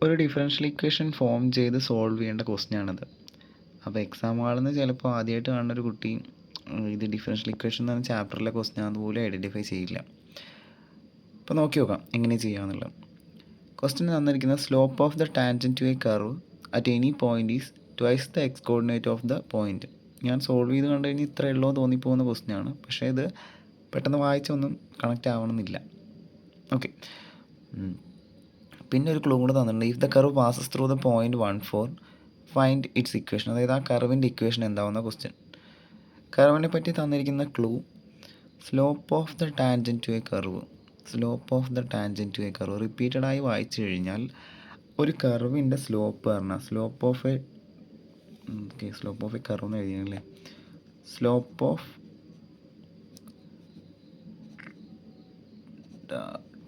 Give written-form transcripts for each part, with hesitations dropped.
ഒരു differential equation form ചെയ്ത് solve ചെയ്യേണ്ട ക്വസ്റ്റ്യനാണിത്. അപ്പോൾ എക്സാം ഹാളിൽ നിന്ന് ചിലപ്പോൾ ആദ്യമായിട്ട് കാണുന്ന ഒരു കുട്ടി ഇത് ഡിഫറൻഷ്യൽ ഇക്വേഷൻ എന്ന് പറഞ്ഞ ചാപ്റ്ററിലെ ക്വസ്റ്റ്യൻ അതുപോലെ ഐഡൻറ്റിഫൈ ചെയ്യില്ല. അപ്പോൾ നോക്കി നോക്കാം എങ്ങനെ ചെയ്യാമെന്നുള്ളത്. ക്വസ്റ്റ്യൻ തന്നിരിക്കുന്നത് slope of the tangent to a curve at any point is twice the X coordinate of the point. ഞാൻ സോൾവ് ചെയ്ത് കണ്ടു കഴിഞ്ഞാൽ ഇത്ര ഉള്ളൂ തോന്നിപ്പോകുന്ന ക്വസ്റ്റ്യനാണ്. പക്ഷേ ഇത് പെട്ടെന്ന് വായിച്ചൊന്നും കണക്റ്റ് ആവണമെന്നില്ല. ഓക്കെ, പിന്നെ ഒരു ക്ലൂ കൂടെ തന്നിട്ടുണ്ട്. If the curve passes through the point 1,4 find its equation. അതായത് ആ കർവിൻ്റെ ഇക്വേഷൻ എന്താവുന്ന ക്വസ്റ്റ്യൻ. കർവിനെ പറ്റി തന്നിരിക്കുന്ന clue slope of the tangent to a curve. Slope of the tangent to a curve റിപ്പീറ്റഡായി വായിച്ചു കഴിഞ്ഞാൽ ഒരു കർവിൻ്റെ സ്ലോപ്പ് പറഞ്ഞാൽ സ്ലോപ്പ് ഓഫ് എ കർവ് എന്ന് എഴുതിയല്ലേ, slope of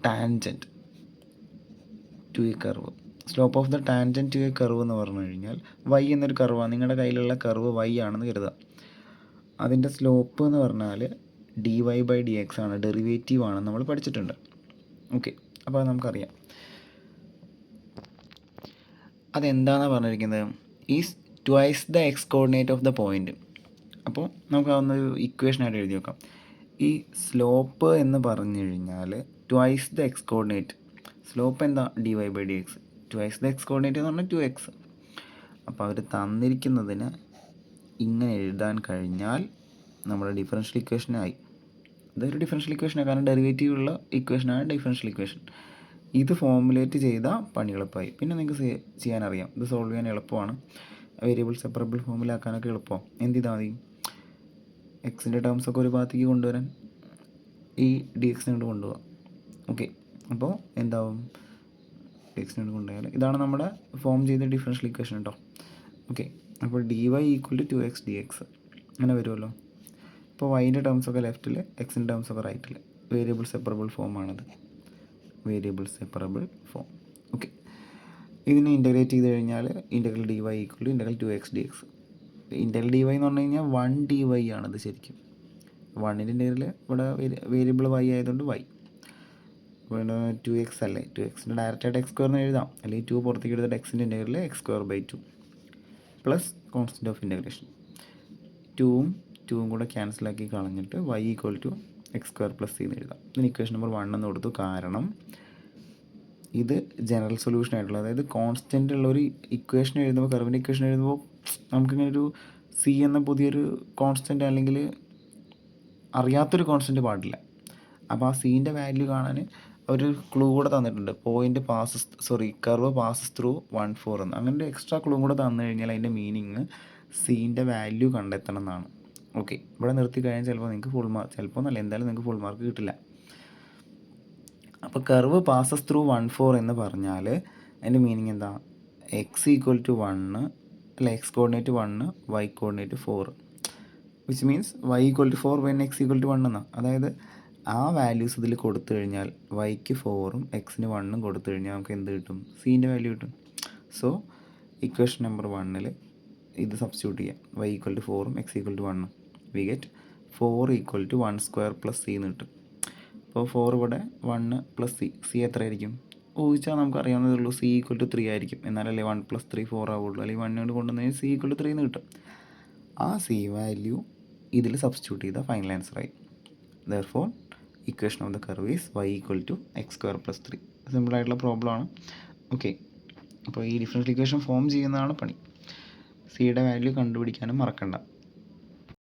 tangent to a curve. Slope of the tangent to a curve എന്ന് പറഞ്ഞു കഴിഞ്ഞാൽ വൈ എന്നൊരു കർവാണ്. നിങ്ങളുടെ കയ്യിലുള്ള കർവ് വൈ ആണെന്ന് കരുതുക. അതിൻ്റെ സ്ലോപ്പ് എന്ന് പറഞ്ഞാൽ dy/dx ആണ്, ഡെറിവേറ്റീവ് ആണെന്ന് നമ്മൾ പഠിച്ചിട്ടുണ്ട്. ഓക്കെ, അപ്പോൾ അത് നമുക്കറിയാം. അതെന്താണെന്ന് പറഞ്ഞിരിക്കുന്നത് is twice the X coordinate of the point. അപ്പോൾ നമുക്ക് അതൊന്നൊരു ഇക്വേഷനായിട്ട് എഴുതി വെക്കാം. ഈ സ്ലോപ്പ് എന്ന് പറഞ്ഞു കഴിഞ്ഞാൽ twice the X coordinate, slope എന്താ dy/dx, twice the X coordinate എന്ന് പറഞ്ഞാൽ 2x. അപ്പോൾ അവർ തന്നിരിക്കുന്നതിന് ഇങ്ങനെ എഴുതാൻ കഴിഞ്ഞാൽ നമ്മുടെ ഡിഫറൻഷ്യൽ ഇക്വേഷനായി. ഇതൊരു ഡിഫറൻഷ്യൽ ഇക്വേഷനാണ്, കാരണം ഡെറിവേറ്റീവ് ഉള്ള ഇക്വേഷനാണ് ഡിഫറൻഷ്യൽ ഇക്വേഷൻ. ഇത് ഫോമുലേറ്റ് ചെയ്താൽ പണി എളുപ്പമായി. പിന്നെ നിങ്ങൾക്ക് ചെയ്യാനറിയാം, ഇത് സോൾവ് ചെയ്യാൻ എളുപ്പമാണ്. വേരിയബിൾ സെപ്പറബിൾ ഫോമിലാക്കാനൊക്കെ എളുപ്പം. എന്ത് ചെയ്താൽ മതി, എക്സിൻ്റെ ടേംസൊക്കെ ഒരു ഭാഗത്തേക്ക് കൊണ്ടുവരാൻ ഈ ഡി എക്സിനോട് കൊണ്ടുപോകാം. ഓക്കെ, അപ്പോൾ എന്താവും, ഡി എക്സിനോട് കൊണ്ടുപോയാൽ ഇതാണ് നമ്മുടെ ഫോം ചെയ്ത ഡിഫറൻഷ്യൽ ഇക്വേഷൻ കേട്ടോ. ഓക്കെ, അപ്പോൾ dy=2x dx അങ്ങനെ വരുമല്ലോ. ഇപ്പോൾ വൈൻ്റെ ടേംസൊക്കെ ലെഫ്റ്റിൽ, എക്സിൻ്റെ ടേംസൊക്കെ റൈറ്റിൽ. വേരിയബിൾ സെപ്പറബിൾ ഫോമാണത്, വേരിയബിൾ സെപ്പറബിൾ ഫോം. ഓക്കെ, ഇതിനെ ഇൻ്റഗ്രേറ്റ് ചെയ്ത് കഴിഞ്ഞാൽ integral dy=2x dx. Integral dy എന്ന് പറഞ്ഞു കഴിഞ്ഞാൽ 1 dy ആണത് ശരിക്കും. 1ൻ്റെ ഇൻ്റഗ്രൽ ഇവിടെ വേരിയബിൾ y ആയതുകൊണ്ട് y. പിന്നെ 2x അല്ലേ, 2xൻ്റെ ഡയറക്റ്റായിട്ട് x² എന്ന് എഴുതാം, അല്ലെങ്കിൽ 2 പുറത്തേക്ക് എടുത്തിട്ട് എക്സിൻ്റെ integral x²/2 plus constant of integration. 2ഉം കൂടെ ക്യാൻസലാക്കി കളഞ്ഞിട്ട് y=x²+c എന്ന് എഴുതാം. ഇതിന് ഇക്വേഷൻ നമ്പർ 1 എന്ന് കൊടുത്തു. കാരണം ഇത് ജനറൽ സൊല്യൂഷൻ ആയിട്ടുള്ള, അതായത് കോൺസ്റ്റൻ്റ് ഉള്ളൊരു ഇക്വേഷൻ എഴുതുമ്പോൾ, കർവിൻ്റെ ഇക്വേഷൻ എഴുതുമ്പോൾ നമുക്കിങ്ങനെ ഒരു സി എന്ന പുതിയൊരു കോൺസ്റ്റൻ്റ് അല്ലെങ്കിൽ അറിയാത്തൊരു കോൺസ്റ്റൻ്റ് പാടില്ല. അപ്പോൾ ആ സീൻ്റെ വാല്യൂ കാണാൻ ഒരു ക്ലൂ കൂടെ തന്നിട്ടുണ്ട്. കർവ് പാസസ് ത്രൂ 1,4 എന്ന്. അങ്ങനെ ഒരു എക്സ്ട്രാ ക്ലൂ കൂടെ തന്നു കഴിഞ്ഞാൽ അതിൻ്റെ മീനിങ് സീൻ്റെ വാല്യൂ കണ്ടെത്തണം എന്നാണ്. ഓക്കെ, ഇവിടെ നിർത്തി കഴിഞ്ഞാൽ ചിലപ്പോൾ നിങ്ങൾക്ക് ഫുൾ മാർക്ക്, ചിലപ്പോൾ നല്ല എന്തായാലും നിങ്ങൾക്ക് ഫുൾ മാർക്ക് കിട്ടില്ല. അപ്പോൾ കർവ് പാസസ് ത്രൂ 1,4 എന്ന് പറഞ്ഞാൽ അതിൻ്റെ മീനിങ് എന്താ, x=1 അല്ല, X coordinate 1, y coordinate 4, which means y=4 when x=1 എന്നാണ്. അതായത് ആ വാല്യൂസ് ഇതിൽ കൊടുത്തു കഴിഞ്ഞാൽ വൈക്ക് 4ഉം എക്സിന് 1ഉം കൊടുത്തു കഴിഞ്ഞാൽ നമുക്ക് എന്ത് കിട്ടും, സീൻ്റെ വാല്യൂ കിട്ടും. സോ ഇക്വേഷൻ നമ്പർ 1 ഇത് സബ്സ്റ്റിറ്റ്യൂട്ട് ചെയ്യാം. y=4ഉം x=1ഉം വി ഗെറ്റ് 4=1² c എന്ന് കിട്ടും. അപ്പോൾ 4 ഇവിടെ 1 + c എത്രയായിരിക്കും ഊഹിച്ചാൽ നമുക്ക് അറിയാവുന്നതേ ഉള്ളൂ, c=3 ആയിരിക്കും. എന്നാലല്ലേ 1 + 3 4 ആവുള്ളൂ, അല്ലെങ്കിൽ 1 കൊണ്ട് കൊണ്ടുവന്നാൽ c=3 എന്ന് കിട്ടും. ആ c വാല്യൂ ഇതിൽ സബ്സ്റ്റിറ്റ്യൂട്ട് ചെയ്താൽ ഫൈനൽ ആൻസറായി. Therefore equation of the curve is y=x²+3. സിമ്പിളായിട്ടുള്ള പ്രോബ്ലമാണ്. ഓക്കെ, അപ്പോൾ ഈ ഡിഫറൻഷ്യൽ ഇക്വേഷൻ ഫോം ചെയ്യുന്നതാണ് പണി. സിയുടെ വാല്യൂ കണ്ടുപിടിക്കാനും മറക്കണ്ട.